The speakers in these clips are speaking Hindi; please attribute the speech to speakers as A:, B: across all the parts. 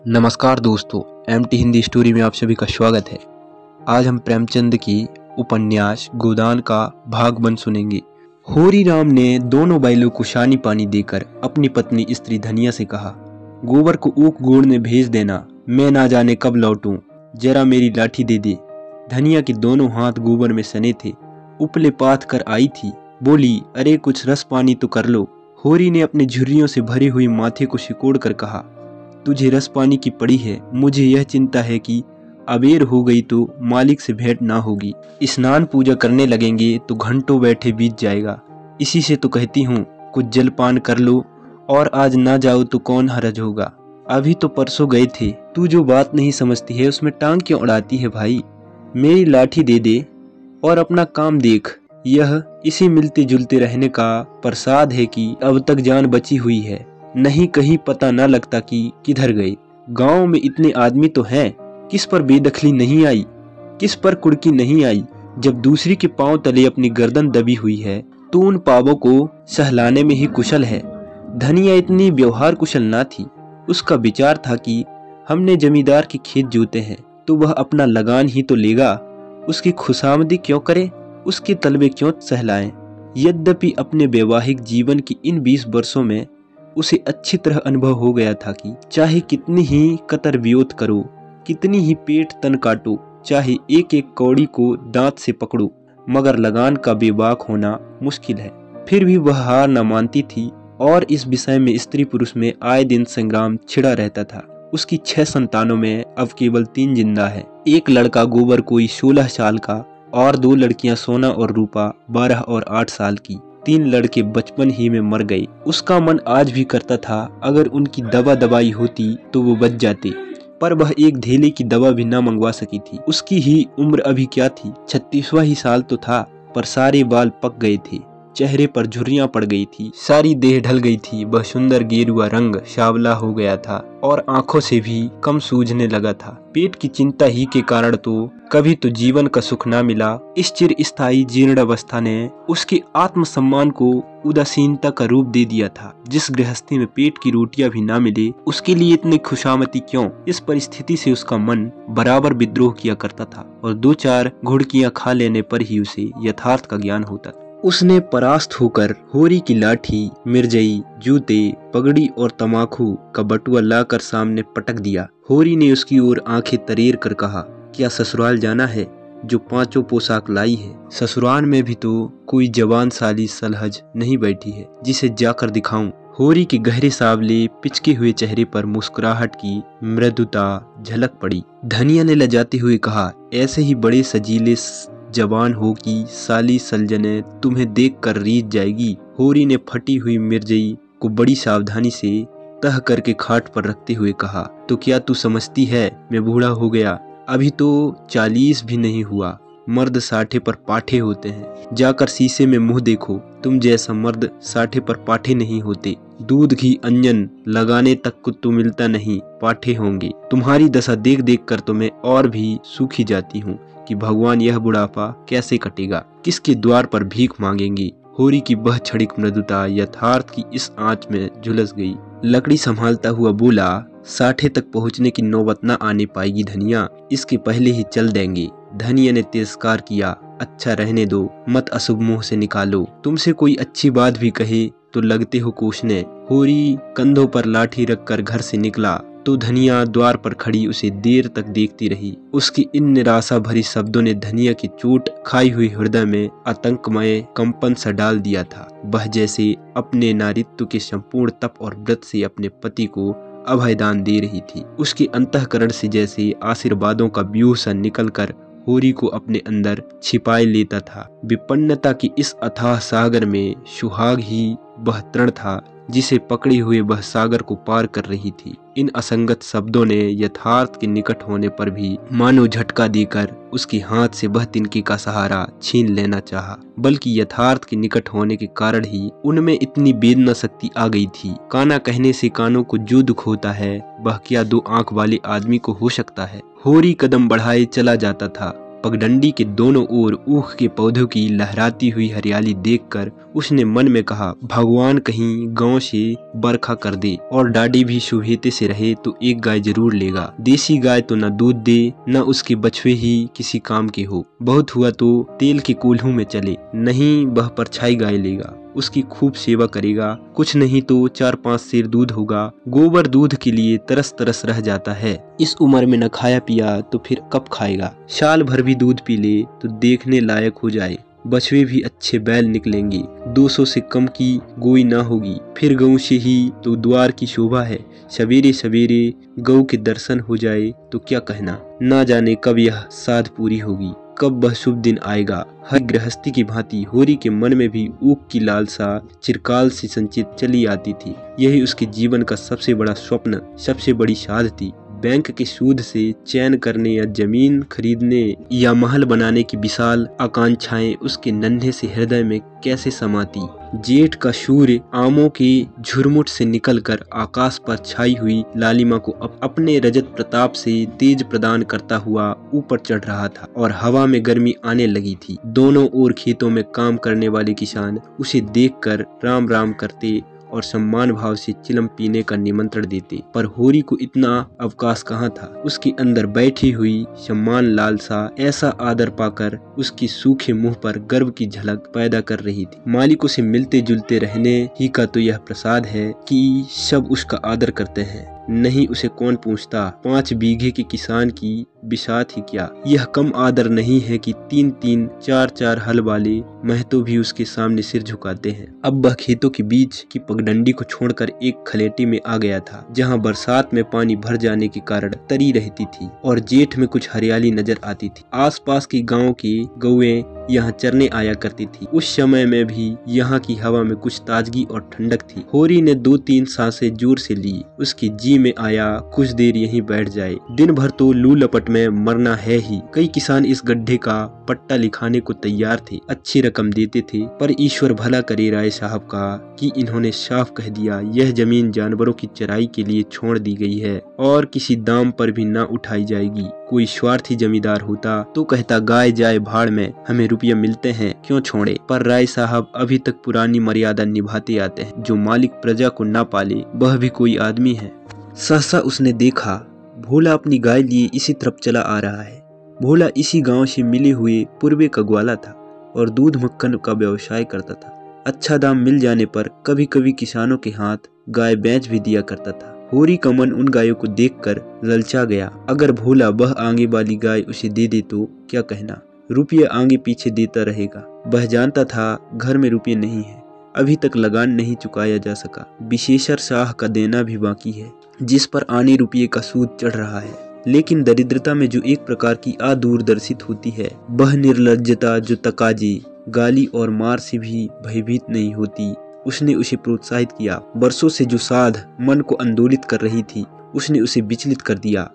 A: नमस्कार दोस्तों, एमटी हिंदी स्टोरी में आप सभी का स्वागत है। आज हम प्रेमचंद की उपन्यास गोदान का भाग 1 सुनेंगे। होरी राम ने दोनों बैलों को शानी पानी देकर अपनी पत्नी स्त्री धनिया से कहा, गोबर को ऊख गोड़ने भेज देना, मैं ना जाने कब लौटूं, जरा मेरी लाठी दे दे। धनिया के दोनों हाथ गोबर में सने थे, उपले पाथ कर आई थी। बोली, अरे कुछ रस पानी तो कर लो। होरी ने अपनी झुर्रियों से भरी हुई माथे को सिकोड़ कर कहा, तुझे रस पानी की पड़ी है, मुझे यह चिंता है कि अबेर हो गई तो मालिक से भेंट ना होगी। स्नान पूजा करने लगेंगे तो घंटों बैठे बीत जाएगा। इसी से तो कहती हूँ कुछ जलपान कर लो, और आज ना जाओ तो कौन हरज होगा। अभी तो परसों गए थे। तू जो बात नहीं समझती है उसमें टांग क्यों अड़ाती है भाई। मेरी लाठी दे दे और अपना काम देख। यह इसी मिलते जुलते रहने का प्रसाद है कि अब तक जान बची हुई है, नहीं कहीं पता न लगता कि किधर गए। गांव में इतने आदमी तो हैं, किस पर बेदखली नहीं आई, किस पर कुड़की नहीं आई। जब दूसरी के पांव तले अपनी गर्दन दबी हुई है तो उन पावों को सहलाने में ही कुशल है। धनिया इतनी व्यवहार कुशल ना थी। उसका विचार था कि हमने जमींदार के खेत जोते हैं तो वह अपना लगान ही तो लेगा, उसकी खुशामदी क्यों करे, उसके तलबे क्यों सहलाएं। यद्यपि अपने वैवाहिक जीवन की इन 20 वर्षों में उसे अच्छी तरह अनुभव हो गया था कि चाहे कितनी ही कतर वियोत करो, कितनी ही पेट तन काटो, चाहे एक एक कौड़ी को दांत से पकड़ो, मगर लगान का बेबाक होना मुश्किल है। फिर भी वह हार न मानती थी और इस विषय में स्त्री पुरुष में आए दिन संग्राम छिड़ा रहता था। उसकी 6 संतानों में अब केवल 3 जिंदा है। एक लड़का गोबर कोई 16 साल का और 2 लड़कियां सोना और रूपा 12 और 8 साल की। 3 लड़के बचपन ही में मर गए। उसका मन आज भी करता था अगर उनकी दवा दवाई होती तो वो बच जाते, पर वह एक धेले की दवा भी ना मंगवा सकी थी। उसकी ही उम्र अभी क्या थी, 36वां ही साल तो था, पर सारे बाल पक गए थे, चेहरे पर झुर्रियां पड़ गई थी, सारी देह ढल गई थी। वह सुंदर गेरुआ रंग सावला हो गया था और आंखों से भी कम सूझने लगा था। पेट की चिंता ही के कारण तो कभी तो जीवन का सुख ना मिला। इस चिर स्थायी जीर्ण अवस्था ने उसके आत्मसम्मान को उदासीनता का रूप दे दिया था। जिस गृहस्थी में पेट की रोटियां भी ना मिले उसके लिए इतनी खुशामती क्यों। इस परिस्थिति से उसका मन बराबर विद्रोह किया करता था और 2-4 घुड़कियां खा लेने पर ही उसे यथार्थ का ज्ञान होता। उसने परास्त होकर होरी की लाठी, मिर्जई, जूते, पगड़ी और तमाकू का बटुआ लाकर सामने पटक दिया। होरी ने उसकी ओर आंखें तरेर कर कहा, क्या ससुराल जाना है जो 5 पोशाक लाई है। ससुराल में भी तो कोई जवान साली सलहज नहीं बैठी है जिसे जाकर दिखाऊं। होरी के गहरे सावले पिचके हुए चेहरे पर मुस्कुराहट की मृदुता झलक पड़ी। धनिया ने लजाते हुए कहा, ऐसे ही बड़े सजीले जवान हो कि साली सलजने तुम्हें देखकर रीझ जाएगी। होरी ने फटी हुई मिर्जई को बड़ी सावधानी से तह करके खाट पर रखते हुए कहा, तो क्या तू समझती है मैं बूढ़ा हो गया, अभी तो 40 भी नहीं हुआ। मर्द 60 पर पाठे होते हैं। जाकर शीशे में मुंह देखो, तुम जैसा मर्द 60 पर पाठे नहीं होते। दूध घी अंजन लगाने तक को तो मिलता नहीं, पाठे होंगे। तुम्हारी दशा देख देख कर तो मैं और भी सूखी जाती हूँ कि भगवान यह बुढ़ापा कैसे कटेगा, किसके द्वार पर भीख मांगेंगी। होरी की बह क्षणिक मृदुता यथार्थ की इस आंच में झुलस गई। लकड़ी संभालता हुआ बोला, 60 तक पहुंचने की नौबत न आने पाएगी धनिया, इसके पहले ही चल देंगे। धनिया ने तिरस्कार किया, अच्छा रहने दो, मत अशुभ मुंह से निकालो। तुमसे कोई अच्छी बात भी कहे तो लगते हो कोसने। होरी कंधों पर लाठी रखकर घर से निकला तो धनिया द्वार पर खड़ी उसे देर तक देखती रही। उसकी इन निराशा भरी शब्दों ने धनिया की चोट खाई हुई हृदय में आतंकमय कंपन सा डाल दिया था। वह जैसे अपने नारित्व के संपूर्ण तप और व्रत से अपने पति को अभयदान दे रही थी। उसके अंतःकरण से जैसे आशीर्वादों का व्यूह सा निकलकर होरी को अपने अंदर छिपाए लेता था। विपन्नता की इस अथाह सागर में सुहाग ही वह तृण था जिसे पकड़े हुए वह सागर को पार कर रही थी। इन असंगत शब्दों ने यथार्थ के निकट होने पर भी मानो झटका देकर उसके हाथ से वह तिनके का सहारा छीन लेना चाहा, बल्कि यथार्थ के निकट होने के कारण ही उनमें इतनी वेदना शक्ति आ गई थी। काना कहने से कानों को जो दुख होता है वह क्या 2 आंख वाले आदमी को हो सकता है। होरी कदम बढ़ाए चला जाता था। पगडंडी के दोनों ओर ऊख के पौधों की लहराती हुई हरियाली देखकर उसने मन में कहा, भगवान कहीं गांव से बरखा कर दे और डाडी भी सुहेते से रहे तो एक गाय जरूर लेगा। देसी गाय तो न दूध दे न उसके बछवे ही किसी काम के हो, बहुत हुआ तो तेल के कोल्हू में चले, नहीं वह परछाई गाय लेगा, उसकी खूब सेवा करेगा, कुछ नहीं तो 4-5 सेर दूध होगा। गोबर दूध के लिए तरस तरस रह जाता है, इस उम्र में न खाया पिया तो फिर कब खाएगा। साल भर भी दूध पी ले तो देखने लायक हो जाए, बछवे भी अच्छे बैल निकलेंगे, 200 से कम की गोई ना होगी, फिर गऊ से ही तो द्वार की शोभा है। सवेरे सवेरे गऊ के दर्शन हो जाए तो क्या कहना, ना जाने कब यह साध पूरी होगी, कब वह शुभ दिन आएगा। हर गृहस्थी की भांति होरी के मन में भी ऊख की लालसा चिरकाल से संचित चली आती थी। यही उसके जीवन का सबसे बड़ा स्वप्न, सबसे बड़ी साध थी। बैंक के सूद से चैन करने या जमीन खरीदने या महल बनाने की विशाल आकांक्षाएं उसके नन्हे से हृदय में कैसे समाती। जेठ का सूर्य आमों के झुरमुट से निकलकर आकाश पर छाई हुई लालिमा को अपने रजत प्रताप से तेज प्रदान करता हुआ ऊपर चढ़ रहा था और हवा में गर्मी आने लगी थी। दोनों ओर खेतों में काम करने वाले किसान उसे देखकर राम राम करते और सम्मान भाव से चिलम पीने का निमंत्रण देते, पर होरी को इतना अवकाश कहाँ था। उसके अंदर बैठी हुई सम्मान लालसा ऐसा आदर पाकर उसकी सूखे मुंह पर गर्व की झलक पैदा कर रही थी। मालिकों से मिलते जुलते रहने ही का तो यह प्रसाद है कि सब उसका आदर करते हैं, नहीं उसे कौन पूछता। 5 बीघे के किसान की बिसात ही क्या, यह कम आदर नहीं है कि 3-3, 4-4 हल वाले महतो भी उसके सामने सिर झुकाते हैं। अब वह खेतों के बीच की पगडंडी को छोड़कर एक खलेटी में आ गया था, जहां बरसात में पानी भर जाने के कारण तरी रहती थी और जेठ में कुछ हरियाली नजर आती थी। आसपास के गांव की गौएं यहाँ चरने आया करती थी। उस समय में भी यहाँ की हवा में कुछ ताजगी और ठंडक थी। होरी ने 2-3 सांसें जोर से ली, उसकी जी में आया कुछ देर यहीं बैठ जाए, दिन भर तो लू लपट में मरना है ही। कई किसान इस गड्ढे का पट्टा लिखाने को तैयार थे, अच्छी रकम देते थे, पर ईश्वर भला करे राय साहब का कि इन्होंने साफ कह दिया यह जमीन जानवरों की चराई के लिए छोड़ दी गई है और किसी दाम पर भी ना उठाई जाएगी। कोई स्वार्थी जमींदार होता तो कहता गाय जाए भाड़ में, हमें रुपया मिलते हैं क्यों छोड़े। पर राय साहब अभी तक पुरानी मर्यादा निभाते आते हैं, जो मालिक प्रजा को ना पाले वह भी कोई आदमी है। सहसा उसने देखा भोला अपनी गाय लिए इसी तरफ चला आ रहा है। भोला इसी गांव से मिले हुए पूर्वे का ग्वाला था और दूध मक्खन का व्यवसाय करता था। अच्छा दाम मिल जाने पर कभी कभी किसानों के हाथ गाय बेच भी दिया करता था। होरी का मन उन गायों को देखकर ललचा गया। अगर भोला वह आगे वाली गाय उसे दे दे तो क्या कहना, रुपये आगे पीछे देता रहेगा। वह जानता था घर में रुपये नहीं है, अभी तक लगान नहीं चुकाया जा सका, विशेषर शाह का देना भी बाकी है जिस पर आने रुपये का सूद चढ़ रहा है। लेकिन दरिद्रता में जो एक प्रकार की अदूरदर्शित होती है, वह निर्लज्जता जो तकाजी, गाली और मार से भी भयभीत नहीं होती, उसने उसे प्रोत्साहित किया। बरसों से जो साध मन को आंदोलित कर रही थी, उसने उसे विचलित कर दिया।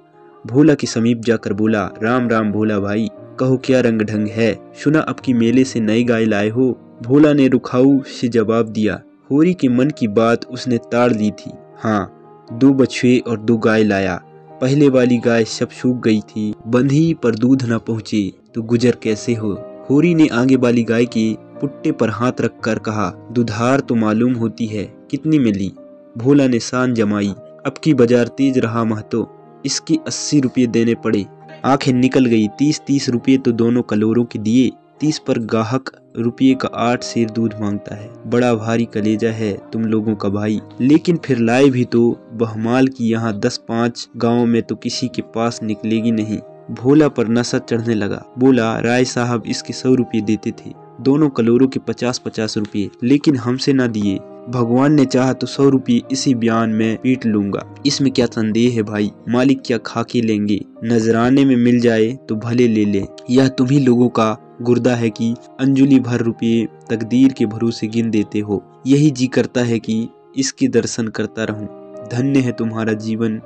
A: भोला के समीप जाकर बोला, राम राम भोला भाई, कहो क्या रंग ढंग है, सुना अब की मेले से नई गाय लाए हो। भोला ने रुखाऊ से जवाब दिया। होरी के मन की बात उसने ताड़ ली थी। हाँ, 2 बछुए और 2 गाय लाया। पहले वाली गाय सब सूख गई थी, बंधी पर दूध न पहुँचे तो गुजर कैसे हो। होरी ने आगे वाली गाय के पुट्टे पर हाथ रखकर कहा, दुधार तो मालूम होती है, कितनी मिली। भोला ने शान जमाई, अब की बाजार तेज रहा महतो, इसके 80 रुपये देने पड़े। आंखें निकल गई। 30-30 रुपये तो दोनों कलोरों के दिए। 30 पर गाहक रुपये का 8 सेर दूध मांगता है। बड़ा भारी कलेजा है तुम लोगों का भाई। लेकिन फिर लाए भी तो बहमाल की यहाँ 10-5 गाँव में तो किसी के पास निकलेगी नहीं। भोला पर नशा चढ़ने लगा। बोला, राय साहब इसके 100 रुपये देते थे, दोनों कलोरों के 50-50 रुपये, लेकिन हमसे ना दिए। भगवान ने चाहा तो 100 रुपये इसी बयान में पीट लूंगा, इसमें क्या संदेह है भाई। मालिक क्या खा के लेंगे, नजराने में मिल जाए तो भले ले लें। यह तुम्ही लोगों का गुर्दा है कि अंजुली भर रुपये तकदीर के भरोसे गिन देते हो। यही जी करता है कि इसके दर्शन करता रहूं। धन्य है तुम्हारा जीवन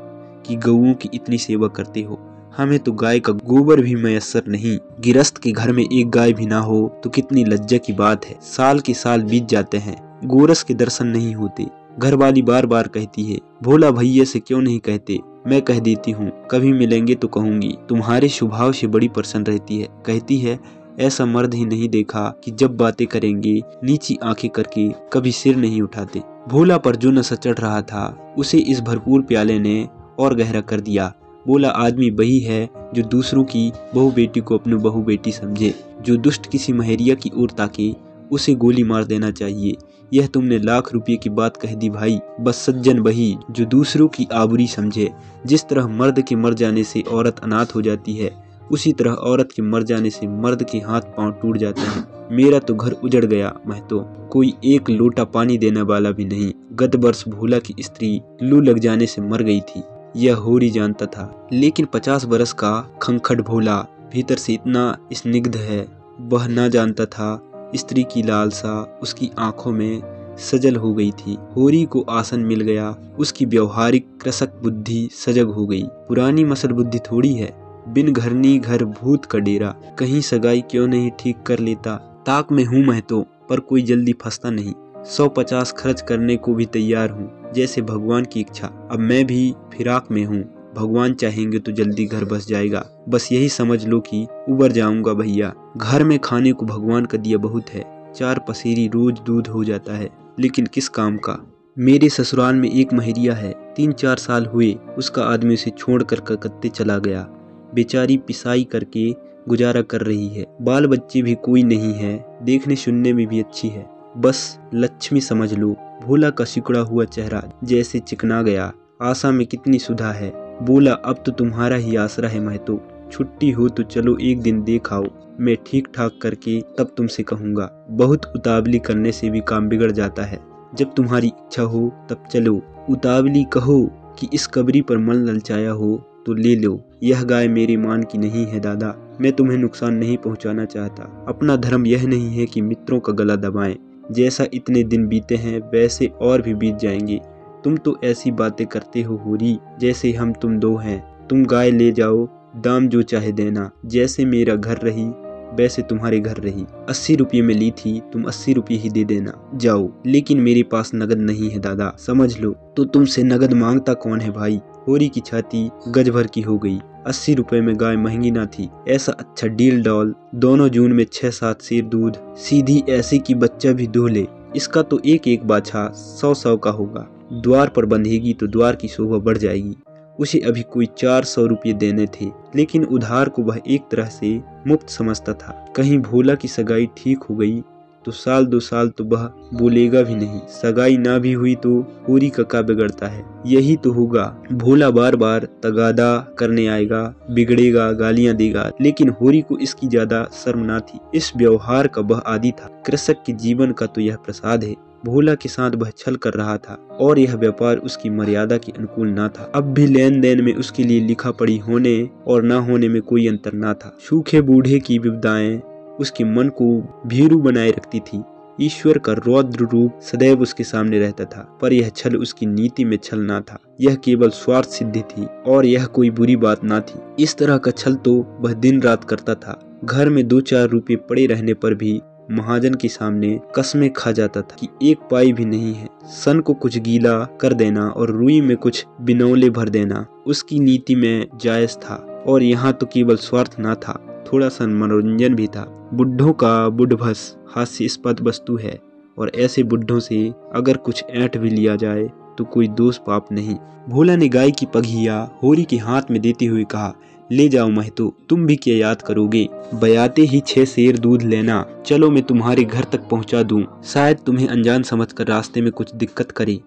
A: कि गऊओं की इतनी सेवा करते हो। हमें तो गाय का गोबर भी मयस्सर नहीं। गिरस्त के घर में एक गाय भी ना हो तो कितनी लज्जा की बात है। साल के साल बीत जाते हैं, गोरस के दर्शन नहीं होते। घरवाली बार बार कहती है, भोला भैया से क्यों नहीं कहते, मैं कह देती हूँ, कभी मिलेंगे तो कहूंगी, तुम्हारे स्वभाव से बड़ी प्रसन्न रहती है। कहती है, ऐसा मर्द ही नहीं देखा कि जब बातें करेंगे नीची आंखें करके कभी सिर नहीं उठाते। भोला पर जो नशा चढ़ रहा था उसे इस भरपूर प्याले ने और गहरा कर दिया। बोला, आदमी वही है जो दूसरों की बहू बेटी को अपनी बहू बेटी समझे। जो दुष्ट किसी महरिया की ओर ताके उसे गोली मार देना चाहिए। यह तुमने लाख रुपये की बात कह दी भाई। बस सज्जन वही जो दूसरों की आबरूई समझे। जिस तरह मर्द के मर जाने से औरत अनाथ हो जाती है, उसी तरह औरत के मर जाने से मर्द के हाथ पांव टूट जाते हैं। मेरा तो घर उजड़ गया महतो, कोई एक लोटा पानी देने वाला भी नहीं। गत वर्ष भोला की स्त्री लू लग जाने से मर गई थी, यह होरी जानता था। लेकिन 50 बरस का खंखट भोला भीतर से इतना स्निग्ध है, वह ना जानता था स्त्री की लालसा उसकी आंखों में सजल हो गई थी। होरी को आसन मिल गया, उसकी व्यवहारिक कृषक बुद्धि सजग हो गई। पुरानी मसल बुद्धि थोड़ी है, बिन घरनी घर भूत का डेरा। कहीं सगाई क्यों नहीं ठीक कर लेता। ताक में हूँ मैं तो, पर कोई जल्दी फंसता नहीं। 150 खर्च करने को भी तैयार हूँ, जैसे भगवान की इच्छा। अब मैं भी फिराक में हूँ, भगवान चाहेंगे तो जल्दी घर बस जाएगा। बस यही समझ लो कि उबर जाऊंगा भैया। घर में खाने को भगवान का दिया बहुत है, 4 पसेरी रोज दूध हो जाता है, लेकिन किस काम का। मेरे ससुराल में एक महरिया है, 3-4 साल हुए उसका आदमी उसे छोड़कर कलकत्ते चला गया। बेचारी पिसाई करके गुजारा कर रही है। बाल बच्चे भी कोई नहीं है, देखने सुनने में भी अच्छी है, बस लक्ष्मी समझ लो। भोला का सिकुड़ा हुआ चेहरा जैसे चिकना गया। आशा में कितनी सुधा है। बोला, अब तो तुम्हारा ही आसरा है महतो। छुट्टी हो तो चलो एक दिन देख आओ, मैं ठीक ठाक करके तब तुमसे कहूँगा। बहुत उतावली करने से भी काम बिगड़ जाता है। जब तुम्हारी इच्छा हो तब चलो। उतावली कहो कि इस कबरी पर मन ललचाया हो तो ले लो। यह गाय मेरे मान की नहीं है दादा, मैं तुम्हें नुकसान नहीं पहुंचाना चाहता। अपना धर्म यह नहीं है कि मित्रों का गला दबाएं। जैसा इतने दिन बीते हैं वैसे और भी बीत जाएंगे। तुम तो ऐसी बातें करते हो होरी जैसे हम तुम दो हैं। तुम गाय ले जाओ, दाम जो चाहे देना। जैसे मेरा घर रही वैसे तुम्हारे घर रही। 80 रुपये में ली थी, तुम 80 रुपये ही दे देना, जाओ। लेकिन मेरे पास नगद नहीं है दादा, समझ लो। तो तुमसे नगद मांगता कौन है भाई। होरी की छाती गज भर की हो गई। 80 रुपये में गाय महंगी ना थी। ऐसा अच्छा डील डॉल, दोनों जून में 6-7 सेर दूध, सीधी ऐसे की बच्चा भी दूह ले। इसका तो एक एक बाछा 100-100 का होगा। द्वार पर बंधेगी तो द्वार की शोभा बढ़ जाएगी। उसे अभी कोई 400 रुपये देने थे, लेकिन उधार को वह एक तरह से मुफ्त समझता था। कहीं भोला की सगाई ठीक हो गई तो 1-2 साल तो वह बोलेगा भी नहीं। सगाई ना भी हुई तो होरी का क्या बिगड़ता है। यही तो होगा, भोला बार बार तगादा करने आएगा, बिगड़ेगा, गालियां देगा। लेकिन होरी को इसकी ज्यादा शर्म ना थी। इस व्यवहार का वह आदी था। कृषक के जीवन का तो यह प्रसाद है। भोला के साथ वह छल कर रहा था और यह व्यापार उसकी मर्यादा के अनुकूल ना था। अब भी लेन देन में उसके लिए लिखा पढ़ी होने और ना होने में कोई अंतर ना था। सूखे बूढ़े की विपदाएं उसके मन को भीरू बनाए रखती थी। ईश्वर का रौद्र रूप सदैव उसके सामने रहता था, पर यह छल उसकी नीति में छल ना था। यह केवल स्वार्थ सिद्धि थी और यह कोई बुरी बात ना थी। इस तरह का छल तो वह दिन रात करता था। घर में 2-4 रुपये पड़े रहने पर भी महाजन के सामने कसमें खा जाता था कि 1 पाई भी नहीं है। सन को कुछ गीला कर देना और रुई में कुछ बिनौले भर देना उसकी नीति में जायज था। और यहाँ तो केवल स्वार्थ ना था, थोड़ा सा मनोरंजन भी था। बुढ़ों का बुढ़भस हास्यास्पद वस्तु है और ऐसे बुढ़ों से अगर कुछ ऐंठ भी लिया जाए तो कोई दोष पाप नहीं। भोला ने गाय की पघिया होरी के हाथ में देते हुए कहा, ले जाओ महतो, तुम भी क्या याद करोगे। बयाते ही 6 सेर दूध लेना। चलो मैं तुम्हारे घर तक पहुंचा दूं। शायद तुम्हें अनजान समझकर रास्ते में कुछ दिक्कत करे।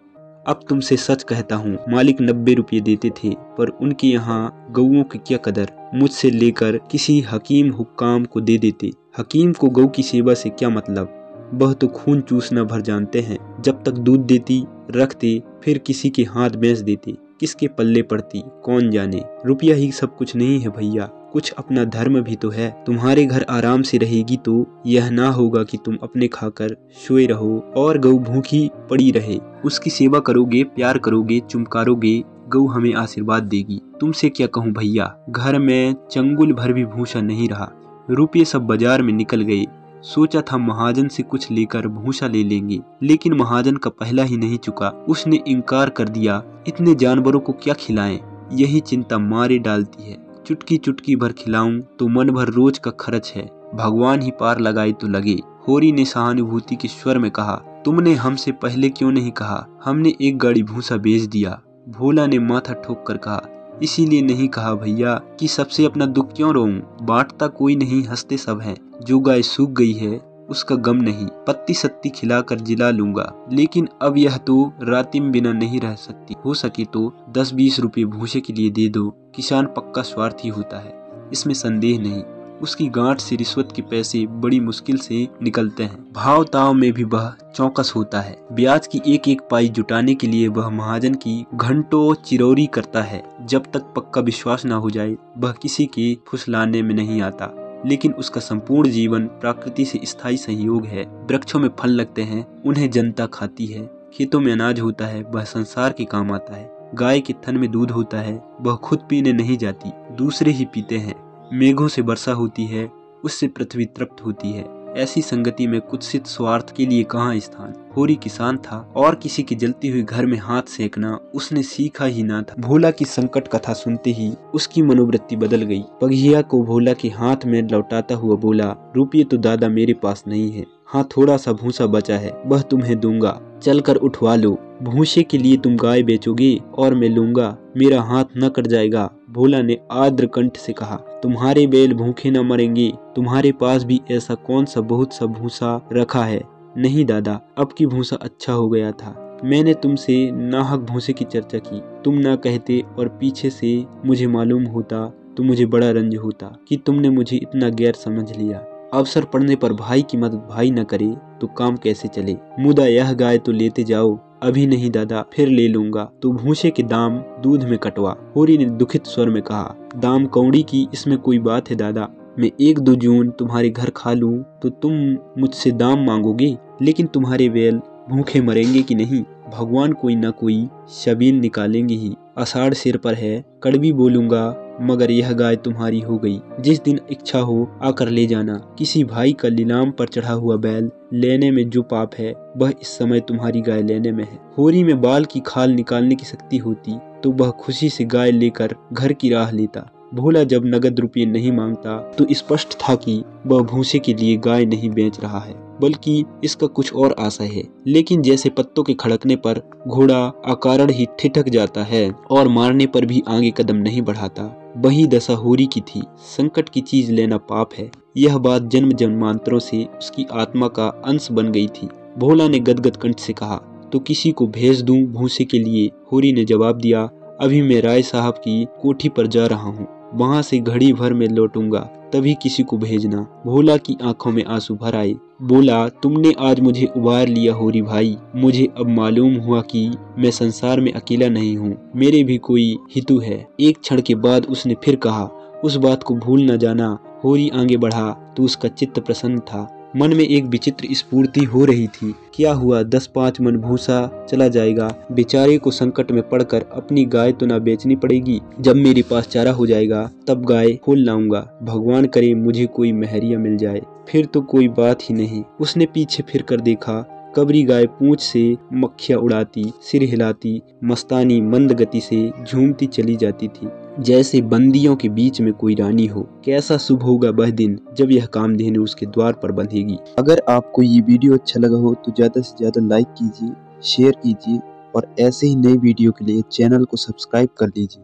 A: अब तुमसे सच कहता हूँ, मालिक 90 रुपये देते थे, पर उनके यहाँ गऊओं की क्या कदर। मुझसे लेकर किसी हकीम हुक्काम को दे देते। हकीम को गऊ की सेवा से क्या मतलब, वह तो खून चूसना भर जानते हैं। जब तक दूध देती रखते, फिर किसी के हाथ बेच देते। किसके पल्ले पड़ती कौन जाने। रुपया ही सब कुछ नहीं है भैया, कुछ अपना धर्म भी तो है। तुम्हारे घर आराम से रहेगी तो यह ना होगा कि तुम अपने खाकर सोए रहो और गऊ भूखी पड़ी रहे। उसकी सेवा करोगे, प्यार करोगे, चुमकारोगे, गऊ हमें आशीर्वाद देगी। तुमसे क्या कहूँ भैया, घर में चंगुल भर भी भूसा नहीं रहा। रुपये सब बाजार में निकल गए। सोचा था महाजन से कुछ लेकर भूसा ले लेंगे, लेकिन महाजन का पहला ही नहीं चुका। उसने इनकार कर दिया। इतने जानवरों को क्या खिलाएं। यही चिंता मारे डालती है। चुटकी चुटकी भर खिलाऊं तो मन भर रोज का खर्च है, भगवान ही पार लगाए तो लगे। होरी ने सहानुभूति के स्वर में कहा, तुमने हमसे पहले क्यों नहीं कहा? हमने एक गाड़ी भूसा बेच दिया। भोला ने माथा ठोक कर कहा, इसीलिए नहीं कहा भैया कि सबसे अपना दुख क्यों रोऊं? बांटता कोई नहीं, हंसते सब हैं। जो गाय सूख गई है उसका गम नहीं, पत्ती सत्ती खिलाकर जिला लूंगा। लेकिन अब यह तो रातिम बिना नहीं रह सकती। हो सके तो 10-20 रुपए भूसे के लिए दे दो। किसान पक्का स्वार्थी होता है, इसमें संदेह नहीं। उसकी गांठ से रिश्वत के पैसे बड़ी मुश्किल से निकलते हैं। भाव ताव में भी वह चौकस होता है। ब्याज की एक एक पाई जुटाने के लिए वह महाजन की घंटों चिरौरी करता है। जब तक पक्का विश्वास न हो जाए वह किसी के फुसलाने में नहीं आता। लेकिन उसका संपूर्ण जीवन प्रकृति से स्थायी सहयोग है। वृक्षों में फल लगते हैं, उन्हें जनता खाती है। खेतों में अनाज होता है, वह संसार के काम आता है। गाय के थन में दूध होता है, वह खुद पीने नहीं जाती, दूसरे ही पीते हैं। मेघों से वर्षा होती है, उससे पृथ्वी तृप्त होती है। ऐसी संगति में कुत्सित स्वार्थ के लिए कहाँ स्थान। होरी किसान था और किसी के जलती हुई घर में हाथ सेकना उसने सीखा ही ना था। भोला की संकट कथा सुनते ही उसकी मनोवृत्ति बदल गई। पघिया को भोला के हाथ में लौटाता हुआ बोला, रुपये तो दादा मेरे पास नहीं है, हाँ थोड़ा सा भूसा बचा है, वह तुम्हें दूंगा, चलकर उठवा लो। भूसे के लिए तुम गाय बेचोगे और मैं लूंगा, मेरा हाथ न कट जाएगा। भोला ने आर्द्र कंठ से कहा, तुम्हारे बैल भूखे न मरेंगे। तुम्हारे पास भी ऐसा कौन सा बहुत सा भूसा रखा है? नहीं दादा, अब की भूसा अच्छा हो गया था। मैंने तुमसे नाहक भूसे की चर्चा की, तुम ना कहते और पीछे से मुझे मालूम होता तो मुझे बड़ा रंज होता कि तुमने मुझे इतना गैर समझ लिया। अवसर पड़ने पर भाई की मदद भाई न करे तो काम कैसे चले? मुदा यह गाय तो लेते जाओ। अभी नहीं दादा, फिर ले लूंगा। तो भूसे के दाम दूध में कटवा। होरी ने दुखित स्वर में कहा, दाम कौड़ी की इसमें कोई बात है दादा? मैं 1-2 जून तुम्हारे घर खा लूं तो तुम मुझसे दाम मांगोगे, लेकिन तुम्हारे बैल भूखे मरेंगे कि नहीं? भगवान कोई न कोई शबीन निकालेंगे ही। आषाढ़ सिर पर है, कड़वी बोलूंगा मगर यह गाय तुम्हारी हो गई। जिस दिन इच्छा हो आकर ले जाना। किसी भाई का नीलाम पर चढ़ा हुआ बैल लेने में जो पाप है वह इस समय तुम्हारी गाय लेने में है। होरी में बाल की खाल निकालने की शक्ति होती तो वह खुशी से गाय लेकर घर की राह लेता। भोला जब नगद रुपये नहीं मांगता तो स्पष्ट था कि वह भूसे के लिए गाय नहीं बेच रहा है, बल्कि इसका कुछ और आशा है। लेकिन जैसे पत्तों के खड़कने पर घोड़ा अकारण ही ठिठक जाता है और मारने पर भी आगे कदम नहीं बढ़ाता, वही दशा होरी की थी। संकट की चीज लेना पाप है, यह बात जन्म जन्मांतरों से उसकी आत्मा का अंश बन गई थी। भोला ने गदगद कंठ से कहा, तो किसी को भेज दूं भूसे के लिए? होरी ने जवाब दिया, अभी मैं राय साहब की कोठी पर जा रहा हूँ, वहां से घड़ी भर में लौटूंगा, तभी किसी को भेजना। भोला की आंखों में आंसू भर आए। बोला, तुमने आज मुझे उबार लिया होरी भाई। मुझे अब मालूम हुआ कि मैं संसार में अकेला नहीं हूँ, मेरे भी कोई हितु है। एक क्षण के बाद उसने फिर कहा, उस बात को भूल न जाना। होरी आगे बढ़ा तो उसका चित्त प्रसन्न था। मन में एक विचित्र स्फूर्ति हो रही थी। क्या हुआ, 10-5 मन भूसा चला जाएगा। बेचारे को संकट में पड़कर अपनी गाय तो ना बेचनी पड़ेगी। जब मेरे पास चारा हो जाएगा तब गाय खोल लाऊंगा। भगवान करे मुझे कोई महरिया मिल जाए, फिर तो कोई बात ही नहीं। उसने पीछे फिर कर देखा। कबरी गाय पूंछ से मक्खियां उड़ाती, सिर हिलाती, मस्तानी मंद गति से झूमती चली जाती थी, जैसे बंदियों के बीच में कोई रानी हो। कैसा शुभ होगा वह दिन जब यह कामधेनु उसके द्वार पर बंधेगी। अगर आपको ये वीडियो अच्छा लगा हो तो ज़्यादा से ज़्यादा लाइक कीजिए, शेयर कीजिए और ऐसे ही नई वीडियो के लिए चैनल को सब्सक्राइब कर लीजिए।